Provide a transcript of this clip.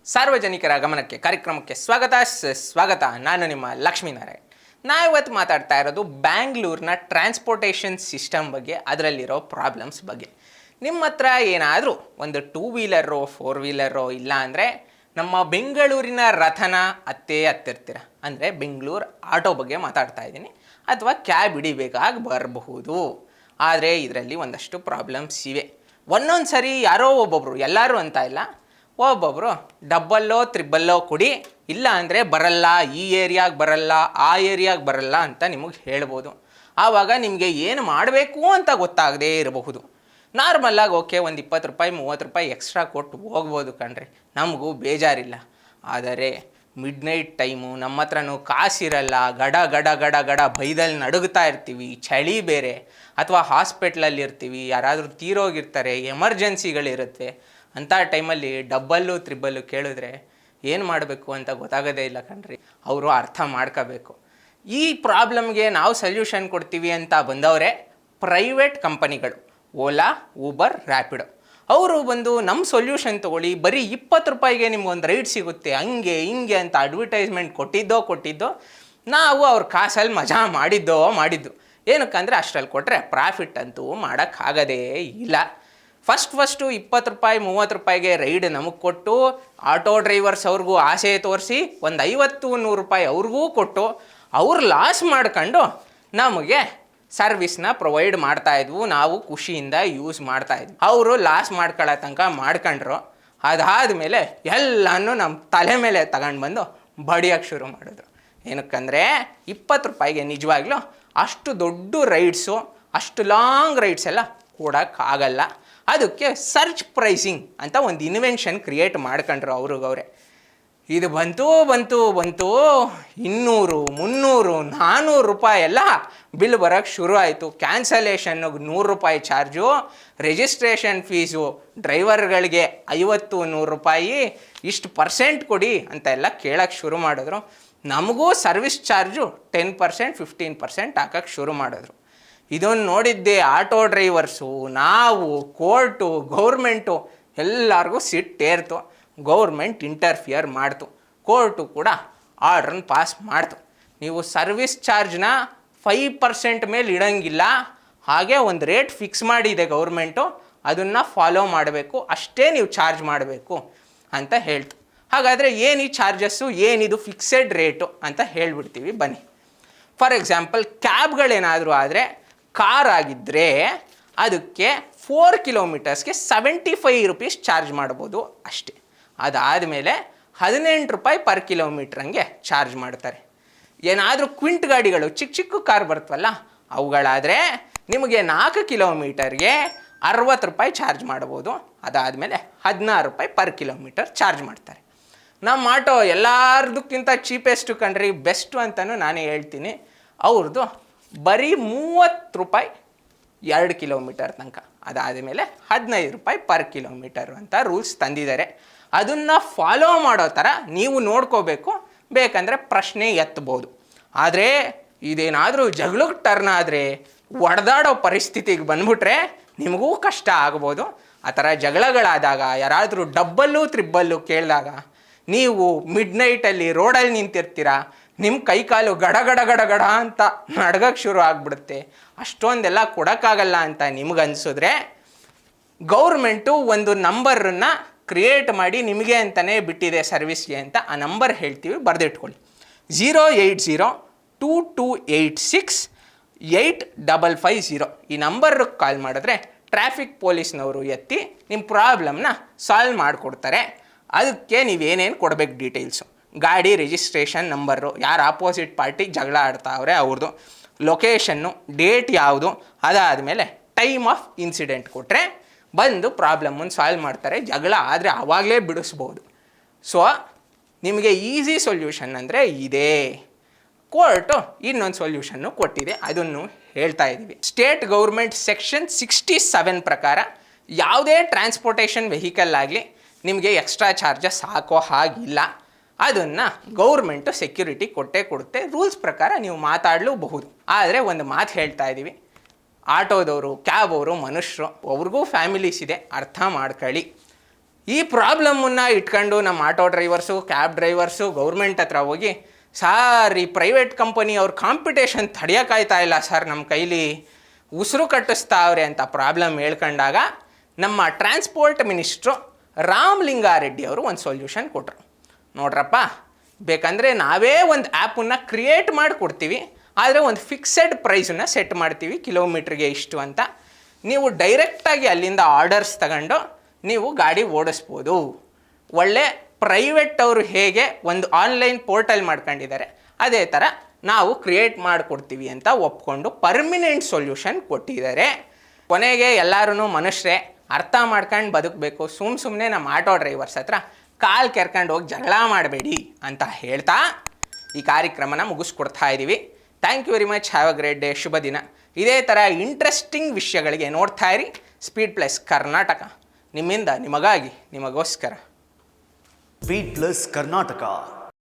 ಸಾರ್ವಜನಿಕರ ಗಮನಕ್ಕೆ ಕಾರ್ಯಕ್ರಮಕ್ಕೆ ಸ್ವಾಗತ. ನಾನು ನಿಮ್ಮ ಲಕ್ಷ್ಮೀನಾರಾಯಣ್. ನಾವಿವತ್ತು ಮಾತಾಡ್ತಾ ಇರೋದು ಬ್ಯಾಂಗ್ಳೂರಿನ ಟ್ರಾನ್ಸ್ಪೋರ್ಟೇಷನ್ ಸಿಸ್ಟಮ್ ಬಗ್ಗೆ, ಅದರಲ್ಲಿರೋ ಪ್ರಾಬ್ಲಮ್ಸ್ ಬಗ್ಗೆ. ನಿಮ್ಮ ಹತ್ರ ಏನಾದರೂ ಒಂದು 2 ವೀಲರೋ 4 ವೀಲರೋ ಇಲ್ಲ ಅಂದರೆ ನಮ್ಮ ಬೆಂಗಳೂರಿನ ರಥನ ಹತ್ತಿರ್ತೀರ. ಅಂದರೆ ಬೆಂಗಳೂರು ಆಟೋ ಬಗ್ಗೆ ಮಾತಾಡ್ತಾ ಇದ್ದೀನಿ, ಅಥವಾ ಕ್ಯಾಬ್ ಹಿಡಿಬೇಕಾಗಿ ಬರಬಹುದು. ಆದರೆ ಇದರಲ್ಲಿ ಒಂದಷ್ಟು ಪ್ರಾಬ್ಲಮ್ಸ್ ಇವೆ. ಒಂದೊಂದು ಸರಿ ಯಾರೋ ಒಬ್ಬೊಬ್ಬರು, ಎಲ್ಲರೂ ಅಂತ ಇಲ್ಲ, ಒಬ್ಬೊಬ್ಬರು ಡಬ್ಬಲ್ಲೋ ತ್ರಿಬ್ಬಲ್ಲೋ ಕೊಡಿ, ಇಲ್ಲ ಅಂದರೆ ಬರಲ್ಲ, ಈ ಏರಿಯಾಗೆ ಬರಲ್ಲ, ಆ ಏರಿಯಾಗೆ ಬರಲ್ಲ ಅಂತ ನಿಮಗೆ ಹೇಳ್ಬೋದು. ಆವಾಗ ನಿಮಗೆ ಏನು ಮಾಡಬೇಕು ಅಂತ ಗೊತ್ತಾಗದೇ ಇರಬಹುದು. ನಾರ್ಮಲ್ಲಾಗಿ ಓಕೆ, ಒಂದು 20 ರೂಪಾಯಿ 30 ರೂಪಾಯಿ ಎಕ್ಸ್ಟ್ರಾ ಕೊಟ್ಟು ಹೋಗ್ಬೋದು ಕಣ್ರಿ, ನಮಗೂ ಬೇಜಾರಿಲ್ಲ. ಆದರೆ ಮಿಡ್ ನೈಟ್ ಟೈಮು, ನಮ್ಮ ಹತ್ರನೂ ಕಾಸಿರಲ್ಲ, ಗಡ ಗಡ ಗಡ ಗಡ ಬೈದಲ್ಲಿ ನಡುಗ್ತಾ ಇರ್ತೀವಿ, ಚಳಿ ಬೇರೆ, ಅಥವಾ ಹಾಸ್ಪಿಟ್ಲಲ್ಲಿ ಇರ್ತೀವಿ, ಯಾರಾದರೂ ತೀರೋಗಿರ್ತಾರೆ, ಎಮರ್ಜೆನ್ಸಿಗಳಿರುತ್ತೆ. ಅಂಥ ಟೈಮಲ್ಲಿ ಡಬ್ಬಲ್ಲು ತ್ರಿಬ್ಬಲ್ಲು ಕೇಳಿದ್ರೆ ಏನು ಮಾಡಬೇಕು ಅಂತ ಗೊತ್ತಾಗೋದೇ ಇಲ್ಲ ಕಣ್ರಿ. ಅವರು ಅರ್ಥ ಮಾಡ್ಕೋಬೇಕು. ಈ ಪ್ರಾಬ್ಲಮ್ಗೆ ನಾವು ಸೊಲ್ಯೂಷನ್ ಕೊಡ್ತೀವಿ ಅಂತ ಬಂದವರೇ ಪ್ರೈವೇಟ್ ಕಂಪನಿಗಳು, ಓಲಾ, ಊಬರ್, ರ್ಯಾಪಿಡೋ. ಅವರು ಬಂದು ನಮ್ಮ ಸೊಲ್ಯೂಷನ್ ತೊಗೊಳ್ಳಿ, ಬರೀ 20 ರೂಪಾಯಿಗೆ ನಿಮ್ಗೊಂದು ರೈಡ್ ಸಿಗುತ್ತೆ, ಹಂಗೆ ಹಿಂಗೆ ಅಂತ ಅಡ್ವರ್ಟೈಸ್ಮೆಂಟ್ ಕೊಟ್ಟಿದ್ದೋ ನಾವು ಅವ್ರ ಕಾಸಲ್ಲಿ ಮಜಾ ಮಾಡಿದ್ದು. ಏನಕ್ಕಂದರೆ ಅಷ್ಟರಲ್ಲಿ ಕೊಟ್ಟರೆ ಪ್ರಾಫಿಟ್ ಅಂತೂ ಮಾಡೋಕ್ಕಾಗೋದೇ ಇಲ್ಲ. ಫಸ್ಟು 20 ರೂಪಾಯಿ 30 ರೂಪಾಯಿಗೆ ರೈಡ್ ನಮಗೆ ಕೊಟ್ಟು, ಆಟೋ ಡ್ರೈವರ್ಸ್ ಅವ್ರಿಗೂ ಆಸೆ ತೋರಿಸಿ ಒಂದು 50-100 ರೂಪಾಯಿ ಅವ್ರಿಗೂ ಕೊಟ್ಟು, ಅವ್ರು ಲಾಸ್ ಮಾಡ್ಕೊಂಡು ನಮಗೆ ಸರ್ವಿಸ್ನ ಪ್ರೊವೈಡ್ ಮಾಡ್ತಾಯಿದ್ವು. ನಾವು ಖುಷಿಯಿಂದ ಯೂಸ್ ಮಾಡ್ತಾಯಿದ್ವಿ. ಅವರು ಲಾಸ್ ಮಾಡ್ಕೊಳ್ಳೋ ತನಕ ಮಾಡ್ಕೊಂಡ್ರು. ಅದಾದಮೇಲೆ ಎಲ್ಲನೂ ನಮ್ಮ ತಲೆ ಮೇಲೆ ತಗೊಂಡು ಬಂದು ಬಡಿಯೋಕ್ಕೆ ಶುರು ಮಾಡಿದ್ರು. ಏನಕ್ಕಂದರೆ 20 ರೂಪಾಯಿಗೆ ನಿಜವಾಗ್ಲೂ ಅಷ್ಟು ದೊಡ್ಡ ರೈಡ್ಸು, ಅಷ್ಟು ಲಾಂಗ್ ರೈಡ್ಸ್ ಎಲ್ಲ ಕೊಡೋಕ್ಕಾಗಲ್ಲ. ಅದಕ್ಕೆ ಸರ್ಚ್ ಪ್ರೈಸಿಂಗ್ ಅಂತ ಒಂದು ಇನ್ವೆನ್ಷನ್ ಕ್ರಿಯೇಟ್ ಮಾಡ್ಕೊಂಡ್ರು ಅವ್ರಿಗವ್ರೆ. ಇದು ಬಂತು 200, 300, 400 ರೂಪಾಯಿ ಎಲ್ಲ ಬಿಲ್ ಬರೋಕ್ಕೆ ಶುರು ಆಯಿತು. ಕ್ಯಾನ್ಸಲೇಷನ್ನಿಗೆ 100 ರೂಪಾಯಿ ಚಾರ್ಜು, ರಿಜಿಸ್ಟ್ರೇಷನ್ ಫೀಸು ಡ್ರೈವರ್ಗಳಿಗೆ 50-100 ರೂಪಾಯಿ, ಇಷ್ಟು % ಕೊಡಿ ಅಂತ ಎಲ್ಲ ಕೇಳೋಕ್ಕೆ ಶುರು ಮಾಡಿದ್ರು. ನಮಗೂ ಸರ್ವಿಸ್ ಚಾರ್ಜು 10% 15% ಹಾಕೋಕ್ಕೆ ಶುರು ಮಾಡಿದ್ರು. ಇದನ್ನು ನೋಡಿದ್ದೆ ಆಟೋ ಡ್ರೈವರ್ಸು, ನಾವು, ಕೋರ್ಟು, ಗೌರ್ಮೆಂಟು ಎಲ್ಲರಿಗೂ ಸಿಟ್ಟೇರ್ತು. ಗೌರ್ಮೆಂಟ್ ಇಂಟರ್ಫಿಯರ್ ಮಾಡ್ತು. ಕೋರ್ಟು ಕೂಡ ಆರ್ಡ್ರನ್ನ ಪಾಸ್ ಮಾಡ್ತು. ನೀವು ಸರ್ವಿಸ್ ಚಾರ್ಜ್ನ 5% ಮೇಲೆ ಇಡೋಂಗಿಲ್ಲ, ಹಾಗೆ ಒಂದು ರೇಟ್ ಫಿಕ್ಸ್ ಮಾಡಿದೆ ಗೌರ್ಮೆಂಟು, ಅದನ್ನು ಫಾಲೋ ಮಾಡಬೇಕು, ಅಷ್ಟೇ ನೀವು ಚಾರ್ಜ್ ಮಾಡಬೇಕು ಅಂತ ಹೇಳ್ತು. ಹಾಗಾದರೆ ಏನು ಈ ಚಾರ್ಜಸ್ಸು, ಏನಿದು ಫಿಕ್ಸೆಡ್ ರೇಟು ಅಂತ ಹೇಳ್ಬಿಡ್ತೀವಿ ಬನ್ನಿ. ಫಾರ್ ಎಕ್ಸಾಂಪಲ್ ಕ್ಯಾಬ್ಗಳೇನಾದರೂ ಆದರೆ, ಕಾರ್ ಆಗಿದ್ದರೆ ಅದಕ್ಕೆ 4 ಕಿಲೋಮೀಟರ್ಸ್ಗೆ 75 ರೂಪೀಸ್ ಚಾರ್ಜ್ ಮಾಡ್ಬೋದು ಅಷ್ಟೇ. ಅದಾದಮೇಲೆ 18 ರೂಪಾಯಿ ಪರ್ ಕಿಲೋಮೀಟ್ರ್ ಹಂಗೆ ಚಾರ್ಜ್ ಮಾಡ್ತಾರೆ. ಏನಾದರೂ ಕ್ವಿಂಟ್ ಗಾಡಿಗಳು, ಚಿಕ್ಕ ಕಾರ್ ಬರ್ತವಲ್ಲ, ಅವುಗಳಾದರೆ ನಿಮಗೆ 4 ಕಿಲೋಮೀಟರ್ಗೆ 60 ರೂಪಾಯಿ ಚಾರ್ಜ್ ಮಾಡ್ಬೋದು. ಅದಾದಮೇಲೆ 16 ರೂಪಾಯಿ ಪರ್ ಕಿಲೋಮೀಟರ್ ಚಾರ್ಜ್ ಮಾಡ್ತಾರೆ. ನಮ್ಮ ಆಟೋ ಎಲ್ಲಾರ್ದಕ್ಕಿಂತ ಚೀಪೆಸ್ಟು ಕಣ್ರಿ, ಬೆಸ್ಟು ಅಂತಲೂ ನಾನೇ ಹೇಳ್ತೀನಿ. ಅವ್ರದ್ದು ಬರೀ 30 ರೂಪಾಯಿ 2 ಕಿಲೋಮೀಟರ್ ತನಕ. ಅದಾದಮೇಲೆ 15 ರೂಪಾಯಿ ಪರ್ ಕಿಲೋಮೀಟರ್ ಅಂತ ರೂಲ್ಸ್ ತಂದಿದ್ದಾರೆ. ಅದನ್ನು ಫಾಲೋ ಮಾಡೋ ಥರ ನೀವು ನೋಡ್ಕೋಬೇಕು, ಬೇಕಂದರೆ ಪ್ರಶ್ನೆ ಎತ್ತಬೋದು. ಆದರೆ ಇದೇನಾದರೂ ಜಗಳಕ್ಕೆ ಟರ್ನ್ ಆದರೆ, ಒಡೆದಾಡೋ ಪರಿಸ್ಥಿತಿಗೆ ಬಂದ್ಬಿಟ್ರೆ ನಿಮಗೂ ಕಷ್ಟ ಆಗ್ಬೋದು. ಆ ಥರ ಜಗಳಗಳಾದಾಗ, ಯಾರಾದರೂ ಡಬ್ಬಲ್ಲು ತ್ರಿಬ್ಬಲ್ಲು ಕೇಳಿದಾಗ, ನೀವು ಮಿಡ್ ನೈಟಲ್ಲಿ ರೋಡಲ್ಲಿ ನಿಂತಿರ್ತೀರ, ನಿಮ್ಮ ಕೈಕಾಲು ಗಡ ಗಡ ಗಡ ಗಡ ಅಂತ ನಡ್ಗಕ್ಕೆ ಶುರು ಆಗಿಬಿಡುತ್ತೆ. ಅಷ್ಟೊಂದೆಲ್ಲ ಕೊಡೋಕ್ಕಾಗಲ್ಲ ಅಂತ ನಿಮ್ಗನ್ಸಿದ್ರೆ, ಗೌರ್ಮೆಂಟು ಒಂದು ನಂಬರನ್ನು ಕ್ರಿಯೇಟ್ ಮಾಡಿ ನಿಮಗೆ ಅಂತಲೇ ಬಿಟ್ಟಿದೆ ಸರ್ವಿಸ್ಗೆ ಅಂತ. ಆ ನಂಬರ್ ಹೇಳ್ತೀವಿ, ಬರೆದಿಟ್ಕೊಳ್ಳಿ. 08022868550. ಈ ನಂಬರ್ಗೆ ಕಾಲ್ ಮಾಡಿದ್ರೆ ಟ್ರಾಫಿಕ್ ಪೊಲೀಸ್ನವರು ಎತ್ತಿ ನಿಮ್ಮ ಪ್ರಾಬ್ಲಮ್ನ ಸಾಲ್ವ್ ಮಾಡಿಕೊಡ್ತಾರೆ. ಅದಕ್ಕೆ ನೀವೇನೇನು ಕೊಡಬೇಕು ಡೀಟೇಲ್ಸು, ಗಾಡಿ ರಿಜಿಸ್ಟ್ರೇಷನ್ ನಂಬರು, ಯಾರು ಆಪೋಸಿಟ್ ಪಾರ್ಟಿ ಜಗಳ ಆಡ್ತಾವ್ರೆ ಅವ್ರದ್ದು, ಲೊಕೇಶನ್ನು, ಡೇಟ್ ಯಾವುದು, ಅದಾದಮೇಲೆ ಟೈಮ್ ಆಫ್ ಇನ್ಸಿಡೆಂಟ್ ಕೊಟ್ಟರೆ ಬಂದು ಪ್ರಾಬ್ಲಮ್ಮನ್ನು ಸಾಲ್ವ್ ಮಾಡ್ತಾರೆ. ಜಗಳ ಆದರೆ ಆವಾಗಲೇ ಬಿಡಿಸ್ಬೋದು. ಸೊ ನಿಮಗೆ ಈಸಿ ಸೊಲ್ಯೂಷನ್ ಅಂದರೆ ಇದೇ. ಕೋರ್ಟು ಇನ್ನೊಂದು ಸೊಲ್ಯೂಷನ್ನು ಕೊಟ್ಟಿದೆ, ಅದನ್ನು ಹೇಳ್ತಾ ಇದ್ದೀವಿ. ಸ್ಟೇಟ್ ಗೌರ್ಮೆಂಟ್ ಸೆಕ್ಷನ್ 67 ಪ್ರಕಾರ ಯಾವುದೇ ಟ್ರಾನ್ಸ್ಪೋರ್ಟೇಷನ್ ವೆಹಿಕಲ್ ಆಗಲಿ ನಿಮಗೆ ಎಕ್ಸ್ಟ್ರಾ ಚಾರ್ಜಸ್ ಹಾಕೋ ಹಾಗಿಲ್ಲ. ಅದನ್ನು ಗೌರ್ಮೆಂಟು ಸೆಕ್ಯೂರಿಟಿ ಕೊಡುತ್ತೆ. ರೂಲ್ಸ್ ಪ್ರಕಾರ ನೀವು ಮಾತಾಡಲೂಬಹುದು. ಆದರೆ ಒಂದು ಮಾತು ಹೇಳ್ತಾ ಇದ್ದೀವಿ, ಆಟೋದವರು, ಕ್ಯಾಬ್ ಅವರು ಮನುಷ್ಯರು, ಅವ್ರಿಗೂ ಫ್ಯಾಮಿಲೀಸ್ ಇದೆ, ಅರ್ಥ ಮಾಡ್ಕೊಳ್ಳಿ. ಈ ಪ್ರಾಬ್ಲಮ್ಮನ್ನು ಇಟ್ಕೊಂಡು ನಮ್ಮ auto drivers, cab drivers government ಹತ್ರ ಹೋಗಿ, ಸಾರ್ ಈ ಪ್ರೈವೇಟ್ ಕಂಪನಿ ಅವ್ರ ಕಾಂಪಿಟೇಷನ್ ತಡೆಯೋಕ್ಕಾಯ್ತಾ ಇಲ್ಲ ಸರ್, ನಮ್ಮ ಕೈಲಿ ಉಸಿರು ಕಟ್ಟಿಸ್ತಾವ್ರೆ ಅಂತ ಪ್ರಾಬ್ಲಮ್ ಹೇಳ್ಕೊಂಡಾಗ ನಮ್ಮ ಟ್ರಾನ್ಸ್ಪೋರ್ಟ್ ಮಿನಿಸ್ಟ್ರು ರಾಮಲಿಂಗಾರೆಡ್ಡಿ ಅವರು ಒಂದು ಸೊಲ್ಯೂಷನ್ ಕೊಟ್ಟರು. ನೋಡ್ರಪ್ಪ, ಬೇಕಂದರೆ ನಾವೇ ಒಂದು ಆ್ಯಪನ್ನು ಕ್ರಿಯೇಟ್ ಮಾಡಿಕೊಡ್ತೀವಿ, ಆದರೆ ಒಂದು ಫಿಕ್ಸೆಡ್ ಪ್ರೈಸನ್ನು ಸೆಟ್ ಮಾಡ್ತೀವಿ, ಕಿಲೋಮೀಟ್ರಿಗೆ ಇಷ್ಟು ಅಂತ. ನೀವು ಡೈರೆಕ್ಟಾಗಿ ಅಲ್ಲಿಂದ ಆರ್ಡರ್ಸ್ ತಗೊಂಡು ನೀವು ಗಾಡಿ ಓಡಿಸ್ಬೋದು. ಒಳ್ಳೆ ಪ್ರೈವೇಟ್ ಅವರು ಹೇಗೆ ಒಂದು ಆನ್ಲೈನ್ ಪೋರ್ಟಲ್ ಮಾಡ್ಕೊಂಡಿದ್ದಾರೆ, ಅದೇ ಥರ ನಾವು ಕ್ರಿಯೇಟ್ ಮಾಡಿಕೊಡ್ತೀವಿ ಅಂತ ಒಪ್ಕೊಂಡು ಪರ್ಮಿನೆಂಟ್ ಸೊಲ್ಯೂಷನ್ ಕೊಟ್ಟಿದ್ದಾರೆ. ಕೊನೆಗೆ ಎಲ್ಲರೂ ಮನುಷ್ಯರೇ, ಅರ್ಥ ಮಾಡ್ಕೊಂಡು ಬದುಕಬೇಕು. ಸುಮ್ಮನೆ ನಮ್ಮ ಆಟೋ ಡ್ರೈವರ್ಸ್ ಹತ್ರ ಕಾಲು ಕೆರ್ಕೊಂಡು ಹೋಗಿ ಜಗಳ ಮಾಡಬೇಡಿ ಅಂತ ಹೇಳ್ತಾ ಈ ಕಾರ್ಯಕ್ರಮನ ಮುಗಿಸ್ಕೊಡ್ತಾ ಇದ್ದೀವಿ. Thank you very much. Have a great day. ಶುಭ ದಿನ. ಇದೇ ಥರ ಇಂಟ್ರೆಸ್ಟಿಂಗ್ ವಿಷಯಗಳಿಗೆ ನೋಡ್ತಾ ಇರಿ ಸ್ಪೀಡ್ ಪ್ಲಸ್ ಕರ್ನಾಟಕ. ನಿಮ್ಮಿಂದ ನಿಮಗಾಗಿ, ನಿಮಗೋಸ್ಕರ. Speed plus Karnataka.